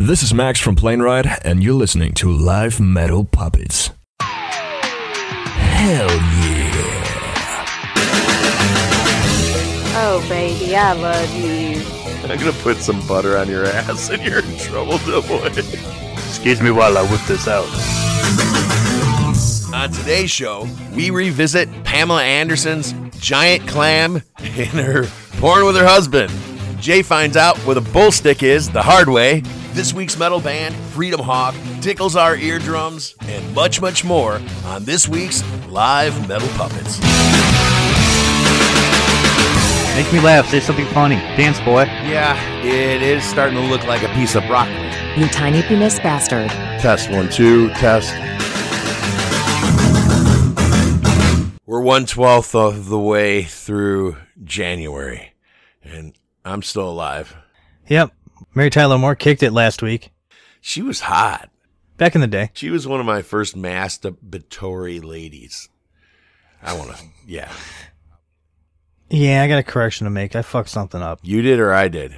This is Max from Plane Ride, and you're listening to Live Metal Puppets. Hell yeah. Oh, baby, I love you. I'm gonna put some butter on your ass and you're in trouble, boy. Excuse me while I whip this out. On today's show, we revisit Pamela Anderson's giant clam in her porn with her husband. Jay finds out where the bull stick is the hard way. This week's metal band, Freedom Hawk, tickles our eardrums, and much, much more on this week's Live Metal Puppets. Make me laugh, say something funny. Dance, boy. Yeah, it is starting to look like a piece of broccoli. You tiny penis bastard. Test 1, 2, test. We're 1/12 of the way through January, and I'm still alive. Yep. Mary Tyler Moore kicked it last week. She was hot. Back in the day. She was one of my first masturbatory ladies. Yeah. Yeah, I got a correction to make. I fucked something up. You did or I did?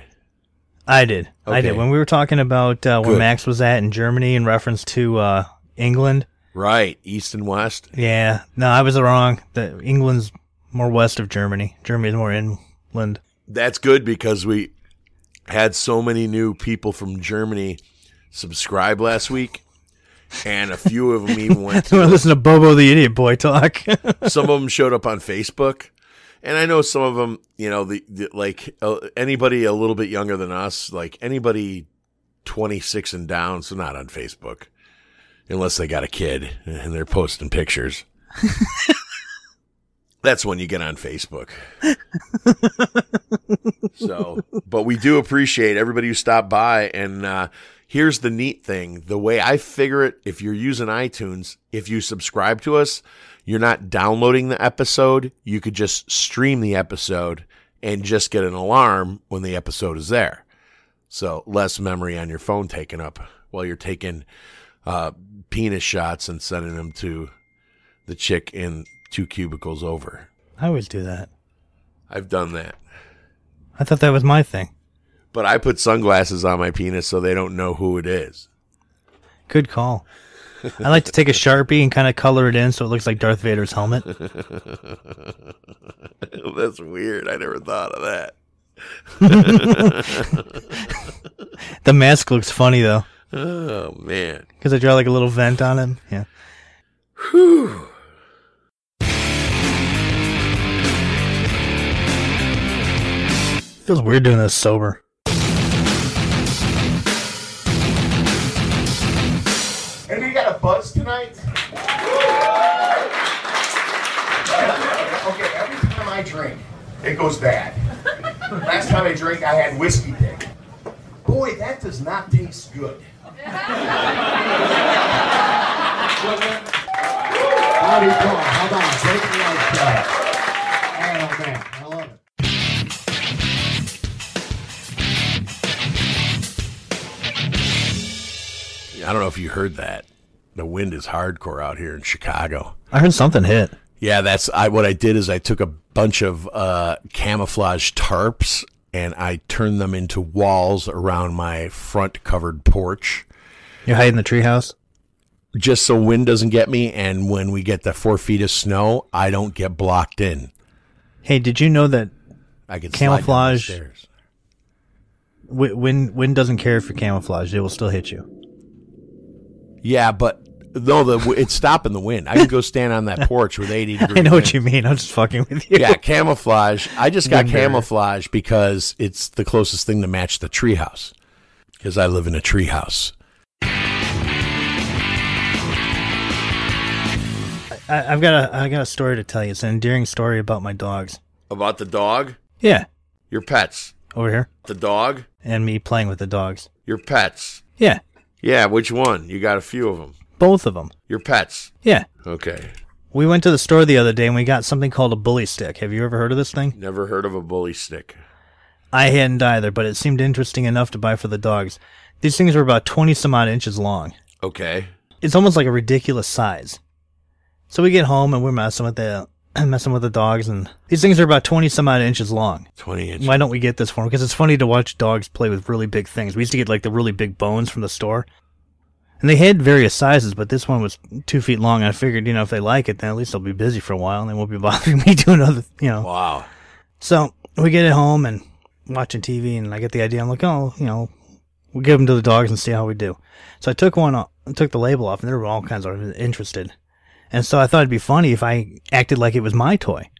I did. Okay. I did. When we were talking about where Max was at in Germany in reference to England. Right. East and West. Yeah. No, I was wrong. England's more west of Germany. Germany's more inland. That's good because we had so many new people from Germany subscribe last week, and a few of them even went to listen to Bobo the Idiot Boy talk. Some of them showed up on Facebook, and I know some of them, anybody a little bit younger than us, like anybody 26 and down, so not on Facebook, unless they got a kid and they're posting pictures. That's when you get on Facebook. But we do appreciate everybody who stopped by. And here's the neat thing. The way I figure it, if you're using iTunes, if you subscribe to us, you're not downloading the episode. You could just stream the episode and just get an alarm when the episode is there. So less memory on your phone taken up while you're taking penis shots and sending them to the chick in 2 cubicles over. I always do that. I've done that. I thought that was my thing. But I put sunglasses on my penis so they don't know who it is. Good call. I like to take a Sharpie and kind of color it in so it looks like Darth Vader's helmet. That's weird. I never thought of that. The mask looks funny, though. Oh, man. Because I draw like a little vent on him. Yeah. Whew. Feels weird doing this sober. Anybody got a buzz tonight? Okay, every time I drink, it goes bad. Last time I drank, I had whiskey dick. Boy, that does not taste good. Body talk, how about take it like that? Oh man, I love it. I don't know if you heard that. The wind is hardcore out here in Chicago. I heard something hit. Yeah, what I did is I took a bunch of camouflage tarps and I turned them into walls around my front covered porch. You're hiding in the treehouse? Just so wind doesn't get me, and when we get the 4 feet of snow, I don't get blocked in. Hey, did you know that I can camouflage, slide down the stairs. Wind doesn't care if you're camouflaged. It will still hit you. Yeah, but no, it's stopping the wind. I can go stand on that porch with 80 degrees. I know what you mean. I'm just fucking with you. Yeah, camouflage. I just got camouflage because it's the closest thing to match the treehouse. Because I live in a treehouse. I got a story to tell you. It's an endearing story about my dogs. About the dog? Yeah. Your pets. Over here. The dog? And me playing with the dogs. Your pets. Yeah. Yeah, which one? You got a few of them. Both of them. Your pets? Yeah. Okay. We went to the store the other day and we got something called a bully stick. Have you ever heard of this thing? Never heard of a bully stick. I hadn't either, but it seemed interesting enough to buy for the dogs. These things were about 20 some odd inches long. Okay. It's almost like a ridiculous size. So we get home and we're messing with it. messing with the dogs, and these things are about 20 some odd inches long. 20 inches. Why don't we get this for them? Because it's funny to watch dogs play with really big things. We used to get like the really big bones from the store. And they had various sizes, but this one was 2 feet long. And I figured, if they like it, then at least they'll be busy for a while and they won't be bothering me doing other, Wow. So we get it home and watching TV, and I get the idea. I'm like, we'll give them to the dogs and see how we do. So I took the label off, and they were all kinds of interested. And so I thought it'd be funny if I acted like it was my toy.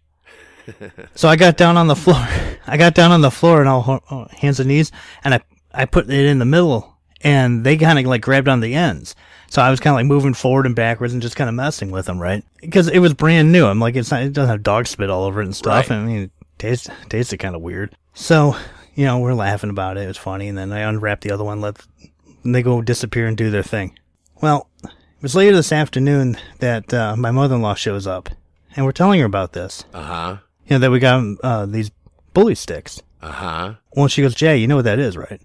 So I got down on the floor. And all hands and knees, and I put it in the middle, and they kind of like grabbed on the ends. So I was kind of like moving forward and backwards and just kind of messing with them, right? Because it was brand new. I'm like, it doesn't have dog spit all over it and stuff. Right. I mean, it tasted kind of weird. So, we're laughing about it. It was funny. And then I unwrapped the other one, let they go disappear and do their thing. Well, it was later this afternoon that my mother-in-law shows up, and we're telling her about this. Uh-huh. That we got these bully sticks. Uh-huh. Well, she goes, Jay, you know what that is, right?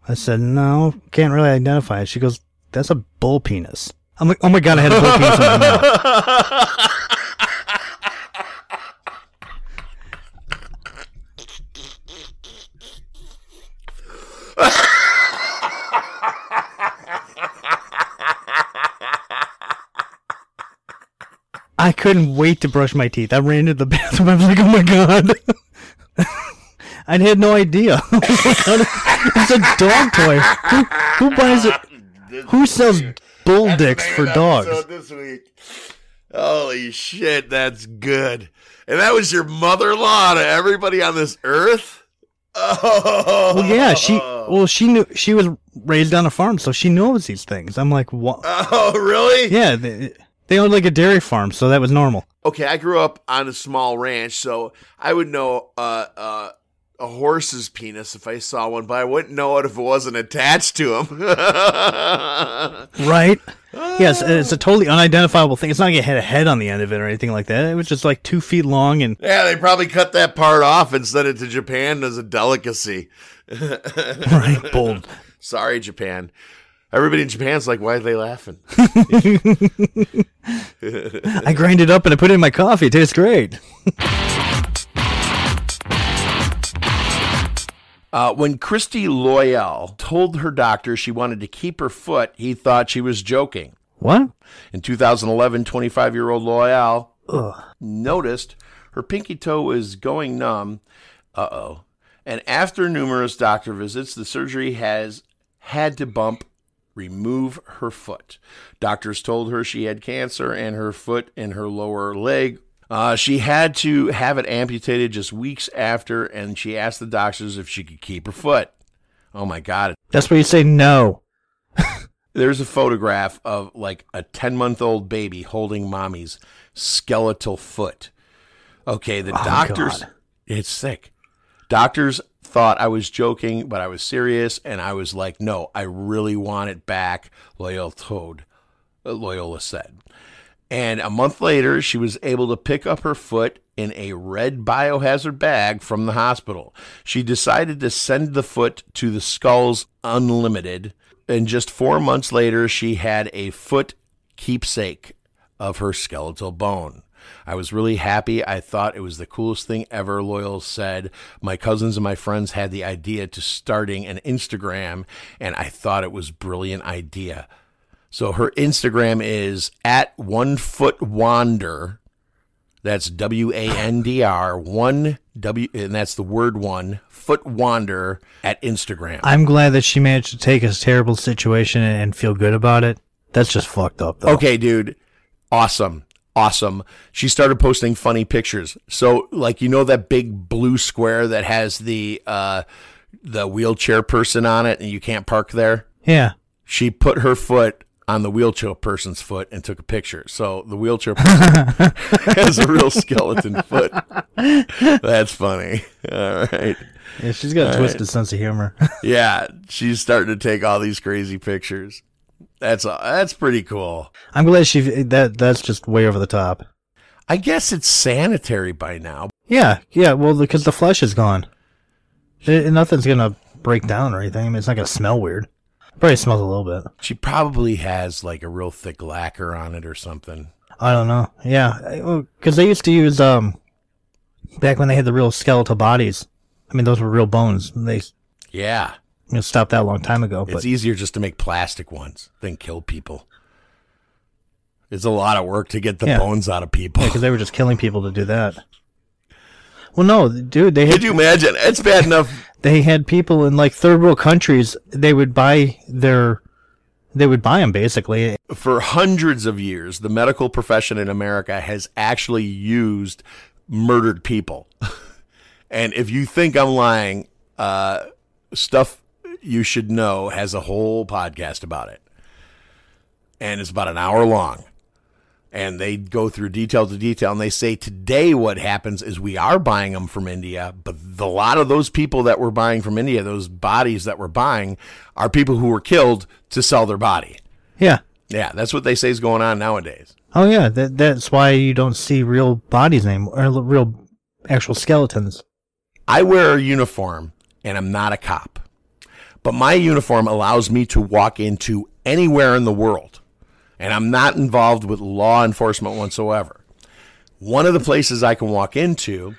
I said, no, can't really identify it. She goes, that's a bull penis. I'm like, oh my God, I had a bull penis in my mouth. I couldn't wait to brush my teeth. I ran to the bathroom. I was like, oh my God. I had no idea. It's a dog toy. Who buys it? Who sells bull dicks for dogs? This week. Holy shit, that's good. And that was your mother-in-law to everybody on this earth? Oh. Well, yeah, she knew, she was raised on a farm, so she knows these things. I'm like, what? Oh, really? Yeah, they owned like a dairy farm, so that was normal. Okay, I grew up on a small ranch, so I would know a horse's penis if I saw one, but I wouldn't know it if it wasn't attached to him. Right? Yes, it's a totally unidentifiable thing. It's not like it had a head on the end of it or anything like that. It was just like 2 feet long, and yeah, they probably cut that part off and sent it to Japan as a delicacy. right, bold. Sorry, Japan. Everybody in Japan's like, why are they laughing? I grind it up and I put it in my coffee. It tastes great. When Christy Loyal told her doctor she wanted to keep her foot, he thought she was joking. What? In 2011, 25-year-old Loyal noticed her pinky toe was going numb. Uh-oh. And after numerous doctor visits, the surgery has had to remove her foot. Doctors told her she had cancer and her foot in her lower leg. She had to have it amputated just weeks after, and she asked the doctors if she could keep her foot. Oh, my God. That's where you say no. There's a photograph of like a 10-month-old baby holding mommy's skeletal foot. Okay, the doctors... God. It's sick. Doctors thought I was joking, but I was serious, and I was like, no, I really want it back, Loyola said. And a month later, she was able to pick up her foot in a red biohazard bag from the hospital. She decided to send the foot to the Skulls Unlimited, and just 4 months later, she had a foot keepsake of her skeletal bone. I was really happy. I thought it was the coolest thing ever, Loyal said. My cousins and my friends had the idea to starting an Instagram, and I thought it was a brilliant idea. So her Instagram is @1footwander. That's WANDR, and that's the word 1, footwander at Instagram. I'm glad that she managed to take a terrible situation and feel good about it. That's just fucked up, though. Okay, dude. Awesome. She started posting funny pictures. So, like, that big blue square that has the wheelchair person on it and you can't park there? Yeah. She put her foot on the wheelchair person's foot and took a picture. So the wheelchair person has a real skeleton foot. That's funny. All right. Yeah, she's got a twisted sense of humor. Yeah, she's starting to take all these crazy pictures. That's pretty cool. I'm glad that's just way over the top. I guess it's sanitary by now. Yeah, well, because the flesh is gone. Nothing's going to break down or anything. I mean, it's not going to smell weird. Probably smells a little bit. She probably has like a real thick lacquer on it or something. I don't know. Yeah, because they used to use back when they had the real skeletal bodies. I mean, those were real bones. They stopped that a long time ago. It's easier just to make plastic ones than kill people. It's a lot of work to get the bones out of people. Yeah, because they were just killing people to do that. Well, no, dude, they had... Could you imagine? It's bad enough. They had people in, like, third world countries, they would buy them, basically. For hundreds of years, the medical profession in America has actually used murdered people. And if you think I'm lying, Stuff You Should Know has a whole podcast about it. And it's about an hour long. And they go through detail to detail, and they say today what happens is we are buying them from India, but a lot of those people that we're buying from India, those bodies that we're buying, are people who were killed to sell their body. Yeah. Yeah, that's what they say is going on nowadays. Oh, yeah, that's why you don't see real bodies anymore, or real actual skeletons. I wear a uniform, and I'm not a cop. But my uniform allows me to walk into anywhere in the world. And I'm not involved with law enforcement whatsoever. One of the places I can walk into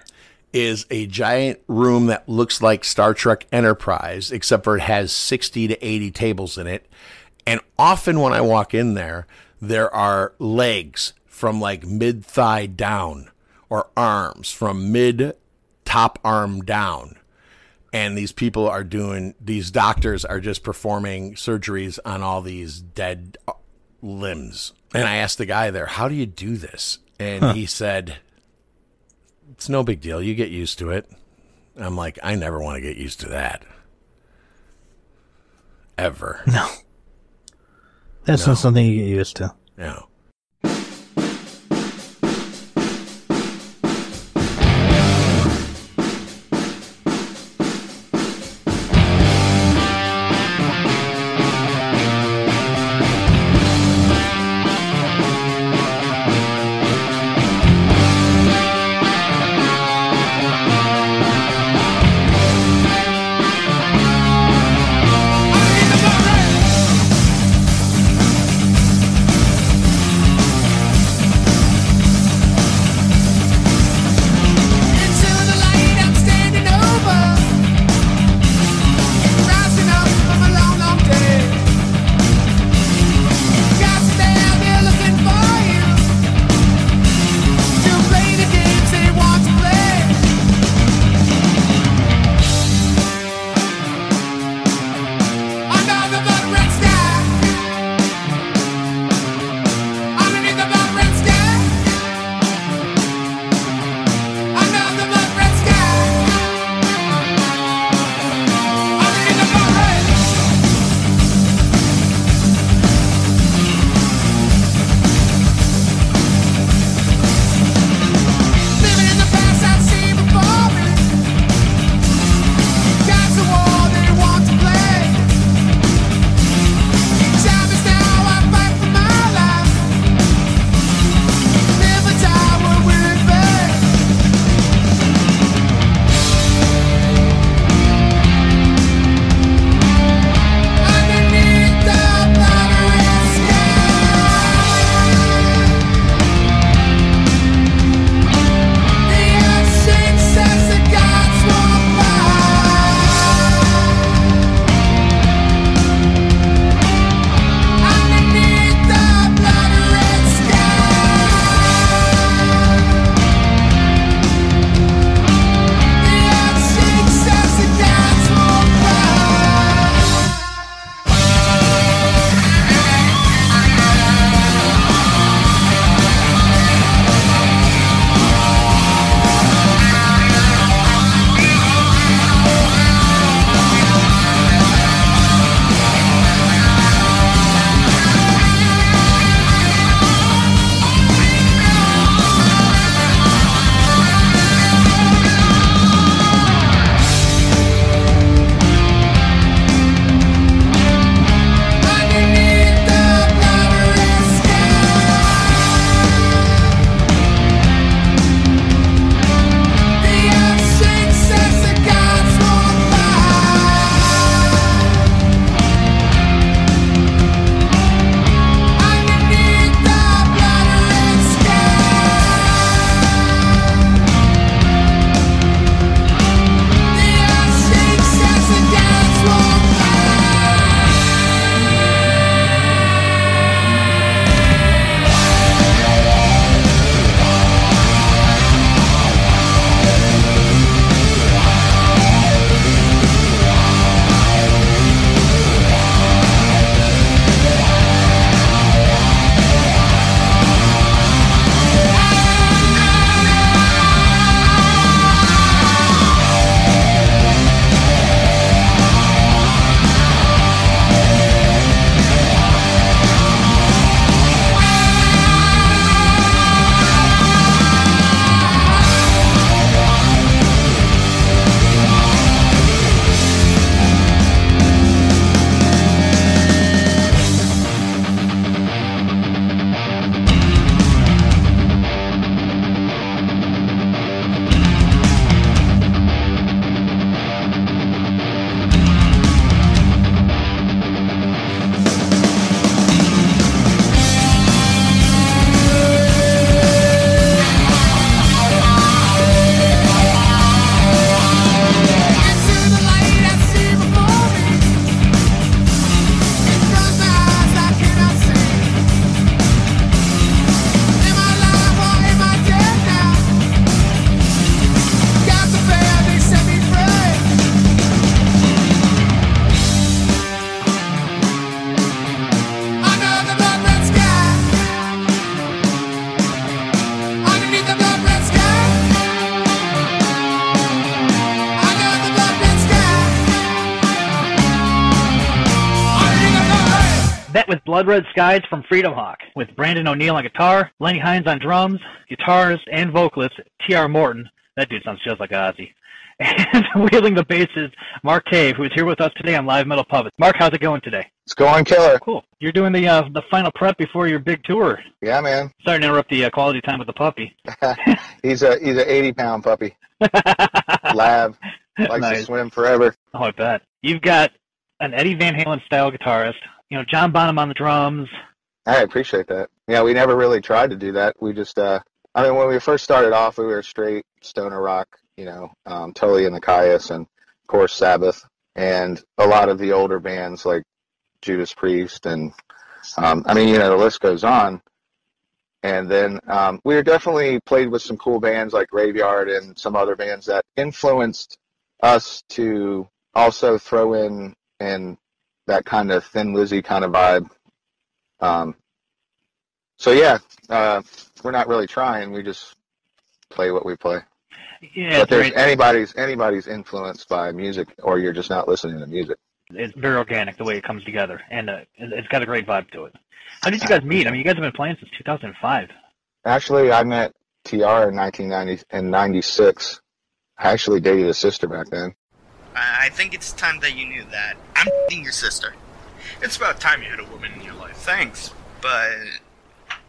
is a giant room that looks like Star Trek Enterprise, except for it has 60 to 80 tables in it. And often when I walk in there, there are legs from like mid-thigh down, or arms from mid-top arm down. And these doctors are just performing surgeries on all these dead limbs. And I asked the guy there, how do you do this? And he said, it's no big deal. You get used to it. I'm like, I never want to get used to that. Ever. No. That's not something you get used to. No. That was Blood Red Skies from Freedom Hawk, with Brandon O'Neill on guitar, Lenny Hines on drums, guitarist and vocalist T.R. Morton. That dude sounds just like Ozzy. And wheeling the bass is Mark Cave, who is here with us today on Live Metal Puppets. Mark, how's it going today? It's going killer. Cool. You're doing the final prep before your big tour. Yeah, man. Sorry to interrupt the quality time with the puppy. he's an 80-pound puppy. Lab. Likes to swim forever. Oh, I bet. You've got an Eddie Van Halen style guitarist. You know, John Bonham on the drums. I appreciate that. Yeah, we never really tried to do that. We just, I mean, when we first started off, we were straight stoner rock, you know, totally in the Caius and, of course, Sabbath, and a lot of the older bands like Judas Priest and, I mean, you know, the list goes on. And then we were definitely played with some cool bands like Graveyard and some other bands that influenced us to also throw in and that kind of Thin Lizzy kind of vibe. So yeah, we're not really trying. We just play what we play. Yeah, but there's anybody's influenced by music, or you're just not listening to music. It's very organic the way it comes together, and it's got a great vibe to it. How did you guys meet? I mean, you guys have been playing since 2005. Actually, I met TR in 1996. I actually dated his sister back then. I think it's time that you knew that. I'm dating your sister. It's about time you had a woman in your life. Thanks, but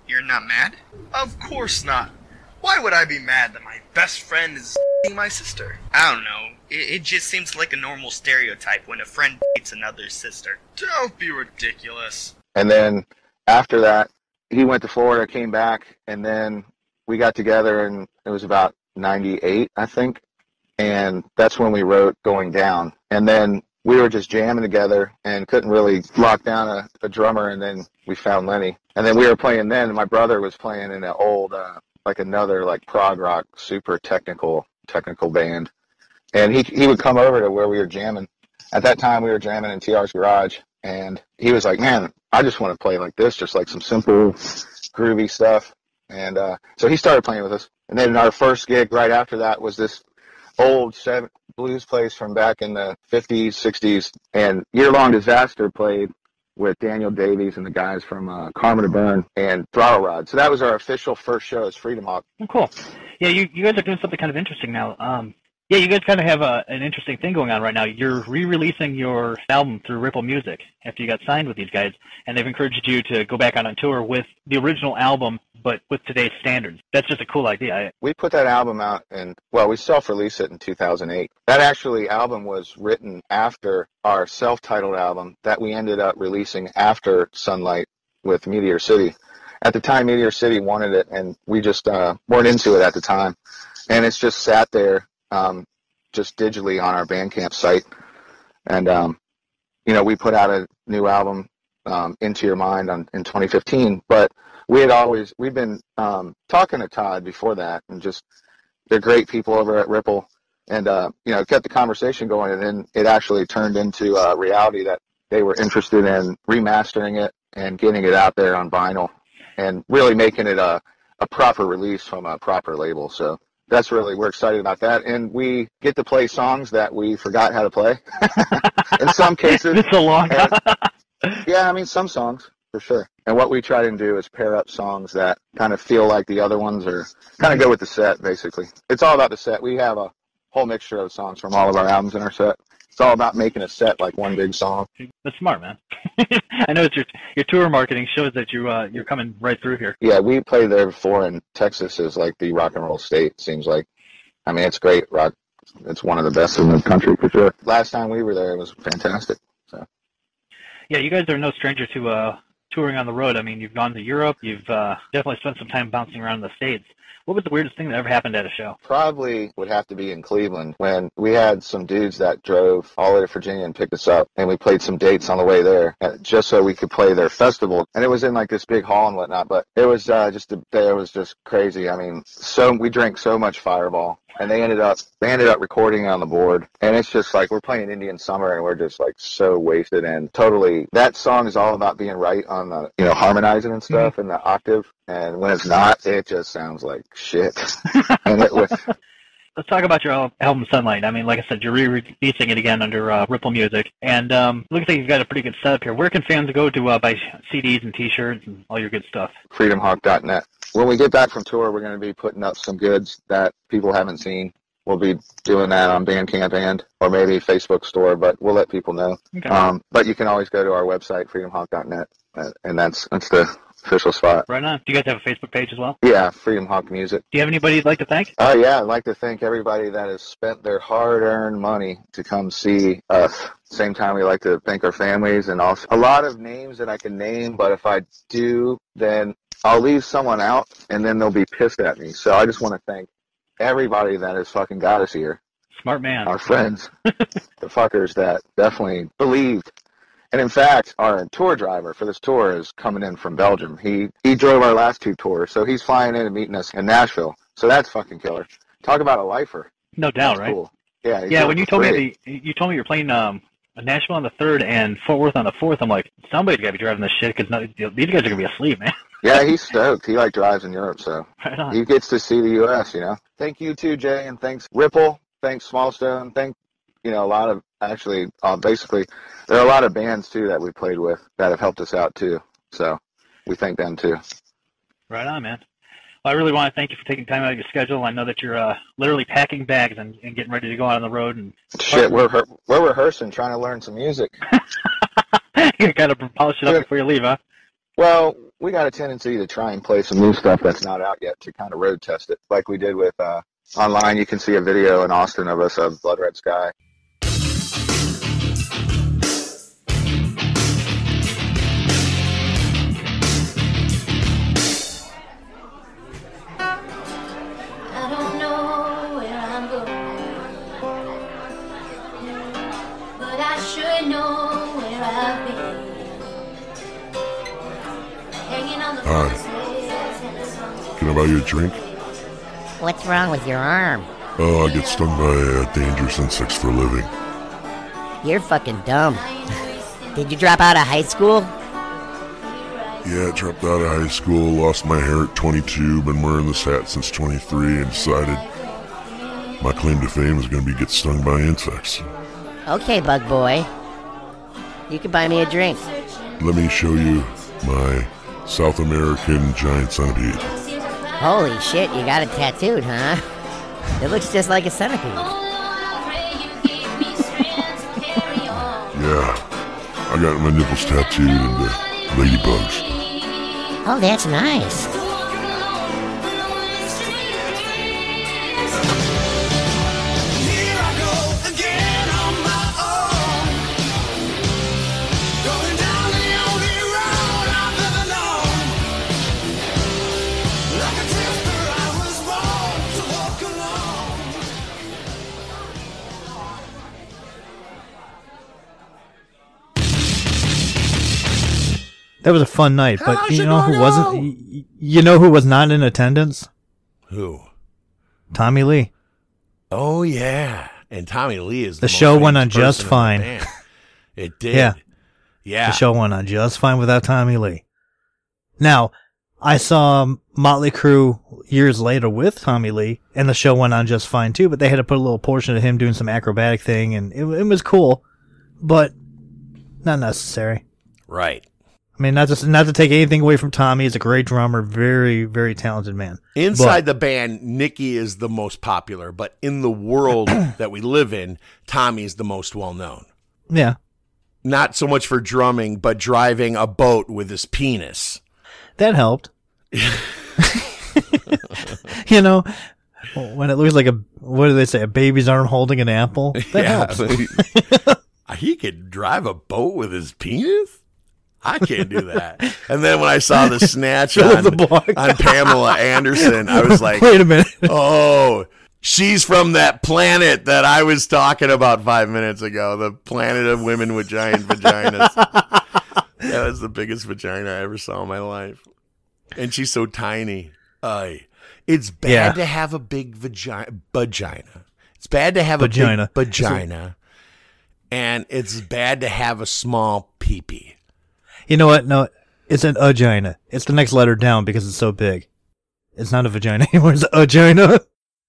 you're not mad? Of course not. Why would I be mad that my best friend is my sister? I don't know. It just seems like a normal stereotype when a friend dates another sister. Don't be ridiculous. And then after that, he went to Florida, came back, and then we got together, and it was about 98, I think. And that's when we wrote Going Down. And then we were just jamming together and couldn't really lock down a drummer, and then we found Lenny. And then we were playing then, and my brother was playing in an old, like another like prog rock, super technical band. And he would come over to where we were jamming. At that time, we were jamming in TR's garage, and he was like, man, I just want to play like this, just like some simple, groovy stuff. And so he started playing with us. And then our first gig right after that was this old blues place from back in the 50s, 60s, and Year Long Disaster played with Daniel Davies and the guys from Karma to Burn and Throttle Rod. So that was our official first show as Freedom Hawk. Oh, cool. Yeah, you guys are doing something kind of interesting now. Yeah, you guys kind of have an interesting thing going on right now. You're re-releasing your album through Ripple Music after you got signed with these guys, and they've encouraged you to go back on tour with the original album, but with today's standards. That's just a cool idea. We put that album out, and, well, we self-released it in 2008. That actually album was written after our self-titled album that we ended up releasing after Sunlight with Meteor City. At the time, Meteor City wanted it, and we just weren't into it at the time. And it's just sat there just digitally on our Bandcamp site. And, you know, we put out a new album, Into Your Mind, in 2015. But we've been talking to Todd before that, and just, they're great people over at Ripple. And, you know, kept the conversation going, and then it actually turned into reality that they were interested in remastering it and getting it out there on vinyl and really making it a proper release from a proper label. So we're excited about that. And we get to play songs that we forgot how to play in some cases. It's a long time. Yeah, I mean, some songs for sure. And what we try to do is pair up songs that kind of feel like the other ones, or kind of go with the set, basically. It's all about the set. We have a whole mixture of songs from all of our albums in our set. It's all about making a set like one big song. That's smart, man. I know it's your tour marketing shows that you're coming right through here. Yeah, we played there before, and Texas is like the rock and roll state, seems like. I mean, it's great rock. It's one of the best in the country for sure. Last time we were there, it was fantastic. So. Yeah, you guys are no stranger to touring on the road. I mean, you've gone to Europe. You've definitely spent some time bouncing around the States. What was the weirdest thing that ever happened at a show? Probably would have to be in Cleveland, when we had some dudes that drove all the way to Virginia and picked us up, and we played some dates on the way there just so we could play their festival. And it was in like this big hall and whatnot, but it was it was just crazy. I mean, we drank so much Fireball, and they ended up recording on the board, and it's just like we're playing Indian Summer, and we're just like so wasted. And totally, that song is all about being right on the, you know, harmonizing and stuff, and the octave. And when it's not, it just sounds like shit. And it was, let's talk about your album Sunlight. I mean, like I said, you're re-releasing it again under Ripple Music, and looks like you've got a pretty good setup here. Where can fans go to buy CDs and T-shirts and all your good stuff? freedomhawk.net. When we get back from tour, we're going to be putting up some goods that people haven't seen. We'll be doing that on Bandcamp or maybe Facebook store, but we'll let people know. Okay. But you can always go to our website, freedomhawk.net, and that's the official spot. Right on. Do you guys have a Facebook page as well? Yeah, Freedom Hawk Music. Do you have anybody you'd like to thank? Yeah, I'd like to thank everybody that has spent their hard-earned money to come see us. Same time, we like to thank our families and also a lot of names that I can name, but if I do, then I'll leave someone out, and then they'll be pissed at me. So I just want to thank everybody that has fucking got us here. Smart man. Our friends, the fuckers that definitely believed. And in fact, our tour driver for this tour is coming in from Belgium. He drove our last 2 tours, so he's flying in and meeting us in Nashville. So that's fucking killer. Talk about a lifer. No doubt, that's right? Cool. Yeah. Yeah. When you told me you're playing Nashville on the 3rd and Fort Worth on the 4th, I'm like, somebody's got to be driving this shit because these guys are gonna be asleep, man. Yeah, he's stoked. He drives in Europe, so right on. He gets to see the U.S. Thank you too, Jay, and thanks Ripple, thanks Smallstone, thank a lot of basically there are a lot of bands too that we played with that have helped us out too. So we thank them too. Right on, man. Well, I really want to thank you for taking time out of your schedule. I know that you're literally packing bags and getting ready to go out on the road. And shit, we're rehearsing, trying to learn some music. You got to polish it up before you leave, huh? Well, we got a tendency to try and play some new stuff that's not out yet to kind of road test it, like we did with online. You can see a video in Austin of us of Blood Red Sky. I don't know where I'm going, but I sure know where I've been. Hi. Can I buy you a drink? What's wrong with your arm? Oh, I get stung by dangerous insects for a living. You're fucking dumb. Did you drop out of high school? Yeah, I dropped out of high school, lost my hair at 22, been wearing this hat since 23, and decided my claim to fame is going to be get stung by insects. Okay, bug boy. You can buy me a drink. Let me show you my South American giant centipede. Holy shit, you got it tattooed, huh? It looks just like a centipede. Yeah, I got my nipples tattooed into ladybugs. Oh, that's nice. That was a fun night, but you know who wasn't? You know who was not in attendance? Who? Tommy Lee. Oh yeah, and Tommy Lee is the show went on just fine. It did. Yeah. The show went on just fine without Tommy Lee. Now, I saw Motley Crue years later with Tommy Lee, and the show went on just fine too. But they had to put a little portion of him doing some acrobatic thing, and it was cool, but not necessary. Right. I mean, not to take anything away from Tommy. He's a great drummer, very, very talented man. Inside the band, Nicky is the most popular, but in the world that we live in, Tommy is the most well-known. Yeah. Not so much for drumming, but driving a boat with his penis. That helped. You know, when it looks like what do they say, a baby's arm holding an apple? That helps. He could drive a boat with his penis? I can't do that. And then when I saw the snatch on Pamela Anderson, I was like, wait a minute. Oh, she's from that planet that I was talking about 5 minutes ago, the planet of women with giant vaginas. That was the biggest vagina I ever saw in my life. And she's so tiny. It's bad to have a big vagina. It's bad to have a big vagina. And it's bad to have a small pee-pee. You know what? No, it's an vagina. It's the next letter down because it's so big. It's not a vagina anymore. It's a vagina.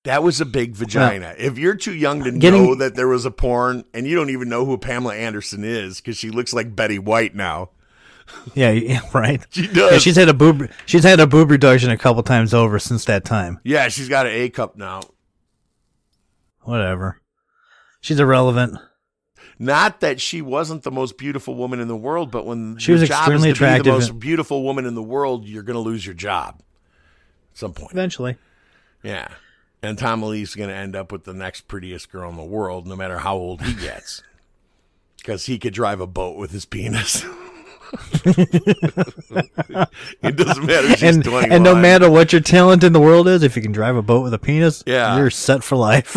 That was a big vagina. If you're too young to know that there was a porn, and you don't even know who Pamela Anderson is because she looks like Betty White now. Yeah, right. She does. Yeah, she's had a boob reduction a couple times over since that time. Yeah, she's got an A cup now. Whatever. She's irrelevant. Not that she wasn't the most beautiful woman in the world, but when she was extremely attractive, be the most beautiful woman in the world, you're going to lose your job at some point. Eventually. Yeah. And Tom Lee's going to end up with the next prettiest girl in the world, no matter how old he gets. Because he could drive a boat with his penis. It doesn't matter if she's 21. And no matter what your talent in the world is, if you can drive a boat with a penis, yeah, you're set for life.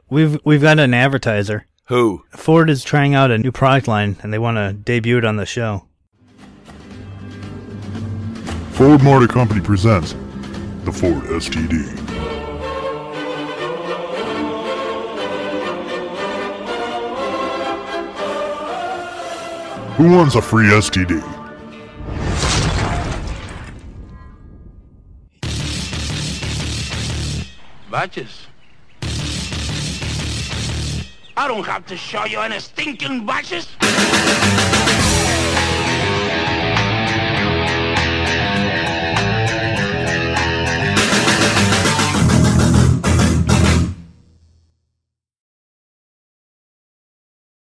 We've got an advertiser. Who? Ford is trying out a new product line, and they want to debut it on the show. Ford Motor Company presents the Ford STD. Who wants a free STD? Batches. I don't have to show you any stinking batches.